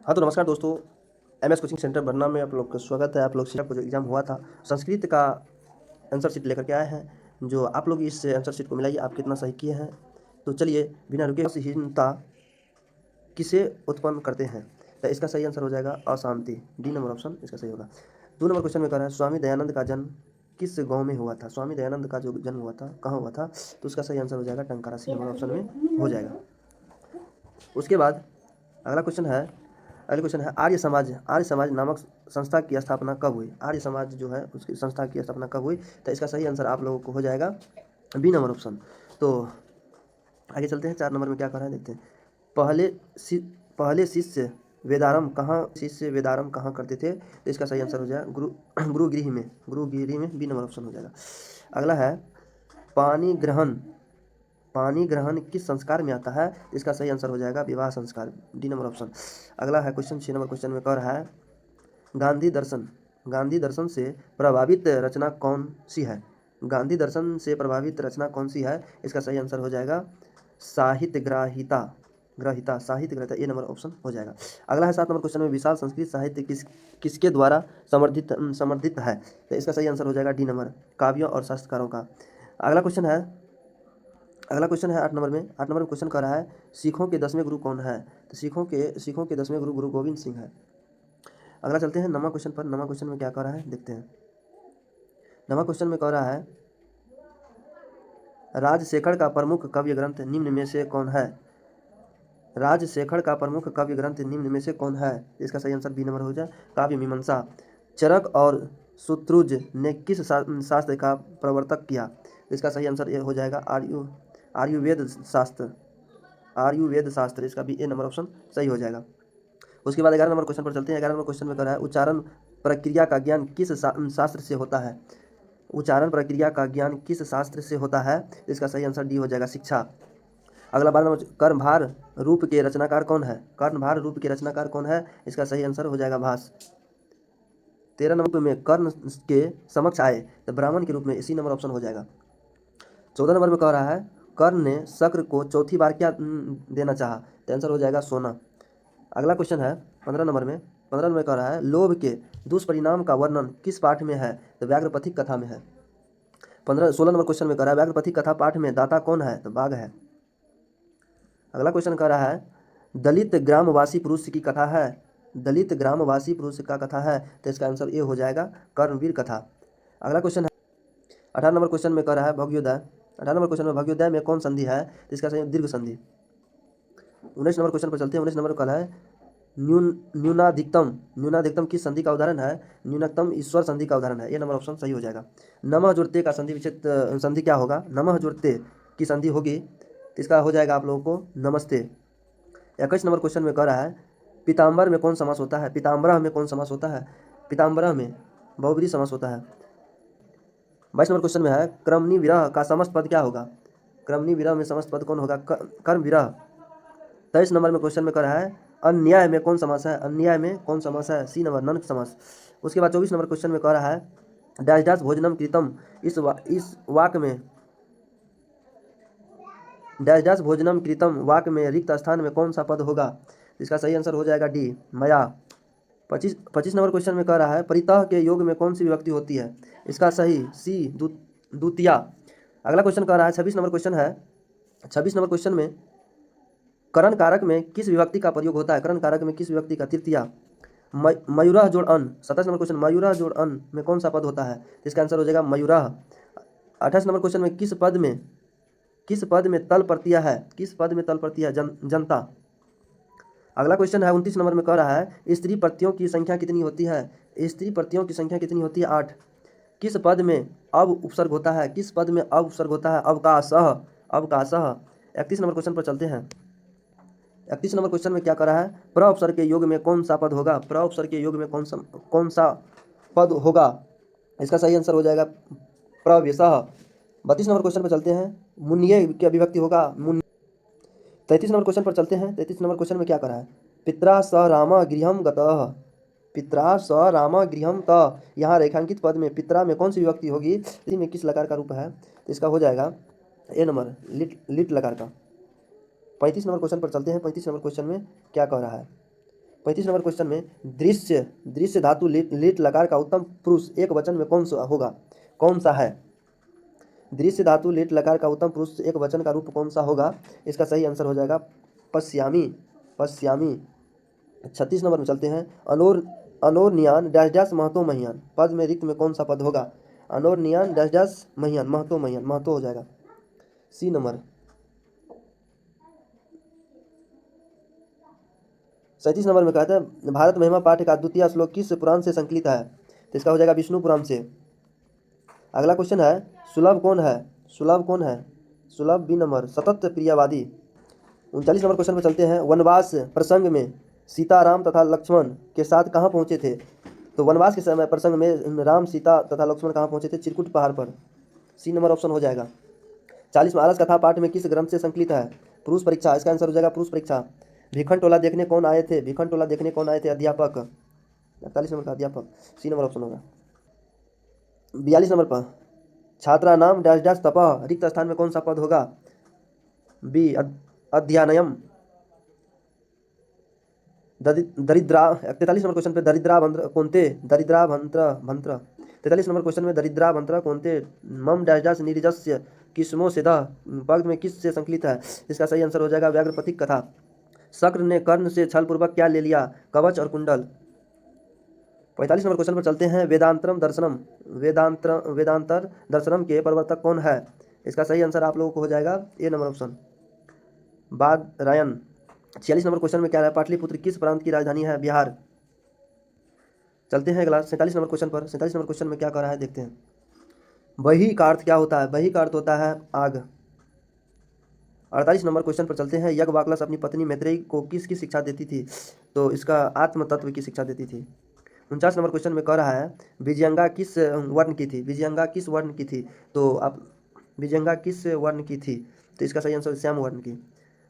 हाँ तो नमस्कार दोस्तों, एमएस कोचिंग सेंटर बरना में आप लोग का स्वागत है। आप लोग का जो एग्ज़ाम हुआ था संस्कृत का आंसर शीट लेकर के आए हैं। जो आप लोग इस आंसर शीट को मिलाइए, आप कितना सही किए हैं। तो चलिए बिना रुके, असहिष्णुता किसे उत्पन्न करते हैं? तो इसका सही आंसर हो जाएगा अशांति। डी नंबर ऑप्शन इसका सही होगा। 2 नंबर क्वेश्चन में कह रहा है स्वामी दयानंद का जन्म किस गाँव में हुआ था? स्वामी दयानंद का जो जन्म हुआ था कहाँ हुआ था? तो उसका सही आंसर हो जाएगा टंकारा। सी नंबर ऑप्शन में हो जाएगा। उसके बाद अगला क्वेश्चन है आर्य समाज नामक संस्था की स्थापना कब हुई? आर्य समाज जो है उसकी संस्था की स्थापना कब हुई? तो इसका सही आंसर आप लोगों को हो जाएगा बी नंबर ऑप्शन। तो आगे चलते हैं, 4 नंबर में क्या कर रहा है देखते हैं। पहले शिष्य वेदारंभ कहाँ करते थे? तो इसका सही आंसर हो जाएगा गुरुगृह में बी नंबर ऑप्शन हो जाएगा। अगला है पानी ग्रहण किस संस्कार में आता है? इसका सही आंसर हो जाएगा विवाह संस्कार। D number option. अगला है क्वेश्चन 6 नंबर क्वेश्चन में कह रहा है गांधी दर्शन से प्रभावित रचना कौन सी है? गांधी दर्शन से प्रभावित रचना कौन सी है? इसका सही आंसर हो जाएगा साहित्य ग्रहिता। ये नंबर ऑप्शन हो जाएगा। अगला है 7 नंबर क्वेश्चन में विशाल संस्कृत साहित्य किसके द्वारा समर्थित है? तो इसका सही आंसर हो जाएगा डी नंबर काव्यों और शास्त्रकारों का। अगला क्वेश्चन है 8 नंबर में क्वेश्चन कर रहा है सिखों के 10वें गुरु कौन है? तो सिखों के 10वें गुरु गोविंद सिंह है। अगला चलते हैं नवा क्वेश्चन में क्या कर रहा है देखते हैं। नवा क्वेश्चन में कह रहा है राजशेखर का प्रमुख काव्य ग्रंथ निम्न में से कौन है? राजशेखर का प्रमुख काव्य ग्रंथ निम्न में से कौन है? इसका सही आंसर बी नंबर हो जाए काव्य मीमांसा। चरक और शत्रुज ने किस शास्त्र का प्रवर्तक किया? इसका सही आंसर ये हो जाएगा आयुर्वेद शास्त्र। इसका भी ए नंबर ऑप्शन सही हो जाएगा। उसके बाद 11 नंबर क्वेश्चन पर चलते हैं। 11 नंबर क्वेश्चन में कह रहा है उच्चारण प्रक्रिया का ज्ञान किस शास्त्र से होता है? उच्चारण प्रक्रिया का ज्ञान किस शास्त्र से होता है? इसका सही आंसर डी हो जाएगा शिक्षा। अगला 12 नंबर कर्मभार रूप के रचनाकार कौन है? कर्मभार रूप के रचनाकार कौन है? इसका सही आंसर हो जाएगा भास। 13 नंबर में कर्ण के समक्ष आए तो ब्राह्मण के रूप में इसी नंबर ऑप्शन हो जाएगा। 14 नंबर में कह रहा है कर्ण ने शक्र को चौथी बार क्या देना चाहा? तो आंसर हो जाएगा सोना। अगला क्वेश्चन है 15 नंबर में कह रहा है लोभ के दुष्परिणाम का वर्णन किस पाठ में है? तो व्याघ्रपथिक कथा में है। 16 नंबर क्वेश्चन में कह रहा है व्याघ्रपथिक कथा पाठ में दाता कौन है? तो बाघ है। अगला क्वेश्चन कह रहा है दलित ग्रामवासी पुरुष की कथा है। दलित ग्रामवासी पुरुष का कथा है तो इसका आंसर ये हो जाएगा कर्णवीर कथा। अगला क्वेश्चन है 18 नंबर क्वेश्चन में कह रहा है भगयोदय। 18 नंबर क्वेश्चन में भगयोदय में कौन संधि है? तो इसका सही दीर्घ संधि। 19 नंबर क्वेश्चन पर चलते हैं। 19 नंबर कह रहा है न्यूनाधिकतम किस संधि का उदाहरण है? न्यूनतम ईश्वर संधि का उदाहरण है। ये नंबर ऑप्शन सही हो जाएगा। नमः जुड़ते का संधि विच्छेद संधि क्या होगा? नमः जुड़ते की संधि होगी तो इसका हो जाएगा आप लोगों को नमस्ते। 21 नंबर क्वेश्चन में कह रहा है पीताम्बर में कौन समास होता है? पीताम्बरः में कौन समास होता है? पीताम्बरः में बहुब्रीहि समास होता है। 22 नंबर क्वेश्चन में है क्रमनि विरह का समस्त पद क्या होगा? क्रमनि विरह में समस्त पद कौन होगा? कर्म विरह। 23 नंबर में क्वेश्चन में कर रहा है अन्याय में कौन समास है? अन्याय में कौन समास है? सी नंबर नन समास। उसके बाद 24 नंबर क्वेश्चन में कह रहा है डैश डैश भोजनम कृतम इस वाक्य में डैश डैश भोजनम कृतम वाक्य में रिक्त स्थान में कौन सा पद होगा? इसका सही आंसर हो जाएगा डी मया। 25 नंबर क्वेश्चन में कह रहा है परितः के योग में कौन सी विभक्ति होती है? इसका सही सी द्वितीया। अगला क्वेश्चन कह रहा है 26 नंबर क्वेश्चन है। 26 नंबर क्वेश्चन में करण कारक में किस विभक्ति का प्रयोग होता है? करण कारक में किस विभक्ति का? तृतीया। मयूरः जोड़ अन। 27 नंबर क्वेश्चन मयूरः जोड़ अन में कौन सा पद होता है? इसका आंसर हो जाएगा मयूरः। 28 नंबर क्वेश्चन में किस पद में तल प्रत्यय है? किस पद में तल प्रत्यय है? जनता। अगला क्वेश्चन है 29 नंबर में कह रहा है स्त्री प्रत्ययों की संख्या कितनी होती है? स्त्री प्रत्ययों की संख्या कितनी होती है? 8। किस पद में अब उपसर्ग होता है? किस पद में अब उपसर्ग होता है? अवकाशः। 31 नंबर क्वेश्चन पर चलते हैं। 31 नंबर क्वेश्चन में क्या कर रहा है प्र उपसर्ग के योग में कौन सा पद होगा? प्र उपसर्ग के योग में कौन सा पद होगा? इसका सही आंसर हो जाएगा प्रव्यसः। 32 नंबर क्वेश्चन पर चलते हैं मुन्ये क्या विभक्ति होगा? 33 नंबर क्वेश्चन पर चलते हैं। 33 नंबर क्वेश्चन में क्या कर रहा है पित्रा स राम गृहम गतः। पित्रा स राम गृहम त यहाँ रेखांकित पद में पित्रा में कौन सी विभक्ति होगी? इसी में किस लकार का रूप है? तो इसका हो जाएगा ए नंबर लिट लकार का। 35 नंबर क्वेश्चन पर चलते हैं। 35 नंबर क्वेश्चन में क्या कह रहा है 35 नंबर क्वेश्चन में दृश्य दृश्य धातु लीट लकार का उत्तम पुरुष एक वचन में कौन सा होगा, कौन सा है? दृश्य धातु लीट लकार का उत्तम पुरुष एक वचन का रूप कौन सा होगा? इसका सही आंसर हो जाएगा पश्यामी, पश्यामी। 36 नंबर में चलते हैं। अनोरनियान डैश डैश महतो महियान, पद में रिक्त में कौन सा पद होगा? अनोरनियान डैश डैश महियान, महतो महियान, महतो हो जाएगा। सी नंबर। 37 नंबर में कहता है भारत महिमा पाठ का द्वितीय श्लोक किस पुराण से संकलित है? तो इसका हो जाएगा विष्णु पुराण से। अगला क्वेश्चन है सुलभ कौन है? सुलभ कौन है? सुलभ बी नंबर सतत प्रियवादी। 39 नंबर क्वेश्चन पर चलते हैं। वनवास प्रसंग में सीता राम तथा लक्ष्मण के साथ कहाँ पहुँचे थे? तो वनवास के समय प्रसंग में राम सीता तथा लक्ष्मण कहाँ पहुँचे थे? चिरकुट पहाड़ पर। सी नंबर ऑप्शन हो जाएगा। 40 में आलस कथा पाठ में किस ग्रंथ से संकलित है? पुरुष परीक्षा, इसका आंसर हो जाएगा पुरुष परीक्षा। भिखन टोला देखने कौन आए थे? भिखन टोला देखने कौन आए थे? अध्यापक। 41 नंबर का अध्यापक, सी नंबर ऑप्शन होगा। 42 नंबर पर छात्रा नाम डैश डैश तपह, रिक्त स्थान में कौन सा पद होगा? बी अध्यानयम। दरिद्रा 43 नंबर क्वेश्चन पे दरिद्रा भंत्र कोनते, दरिद्रा भंत्र भंत्र। 43 नंबर क्वेश्चन में दरिद्रा भंत्र कोनते मम डैश डैश निर्जस्य किस्मो सिदा पद में किस से संकलित है? इसका सही आंसर हो जाएगा व्याघ्रपथिक कथा। शक्र ने कर्ण से छल पूर्वक क्या ले लिया? कवच और कुंडल। 45 नंबर क्वेश्चन पर चलते हैं। वेदांतरम दर्शनम, वेदांतर दर्शनम के प्रवर्तक कौन है? इसका सही आंसर आप लोगों को हो जाएगा A number option Badarayana. 46 number question में क्या है? पाटलिपुत्र किस प्रांत की राजधानी है? बिहार। चलते हैं अगला 47 नंबर क्वेश्चन पर। 47 नंबर क्वेश्चन में क्या कर रहा है देखते हैं। बही का अर्थ क्या होता है? बही का अर्थ होता है आग। 48 नंबर क्वेश्चन पर चलते हैं। याज्ञवल्क्य अपनी पत्नी मैत्रेयी को किसकी शिक्षा देती थी? तो इसका आत्म तत्व की शिक्षा देती थी। 49 नंबर क्वेश्चन में कह रहा है विजयंगा किस वर्ण की थी? विजयंगा किस वर्ण की थी? तो आप विजयंगा किस वर्ण की थी? तो इसका सही आंसर श्याम वर्ण की।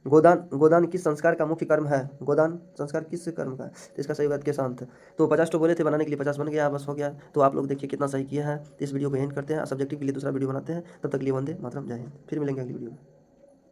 गोदान गोदान किस संस्कार का मुख्य कर्म है? गोदान संस्कार किस कर्म का है? तो इसका सही बात के शांत। तो 50 तो बोले थे बनाने के लिए, 50 बन गया, बस हो गया। तो आप लोग देखिए कितना सही किया है। तो इस वीडियो को एंड करते हैं, सब्जेक्टिव के लिए दूसरा वीडियो बनाते हैं। तब तक के लिए वंदे मातरम, जय हिंद। फिर मिलेंगे अगली वीडियो में।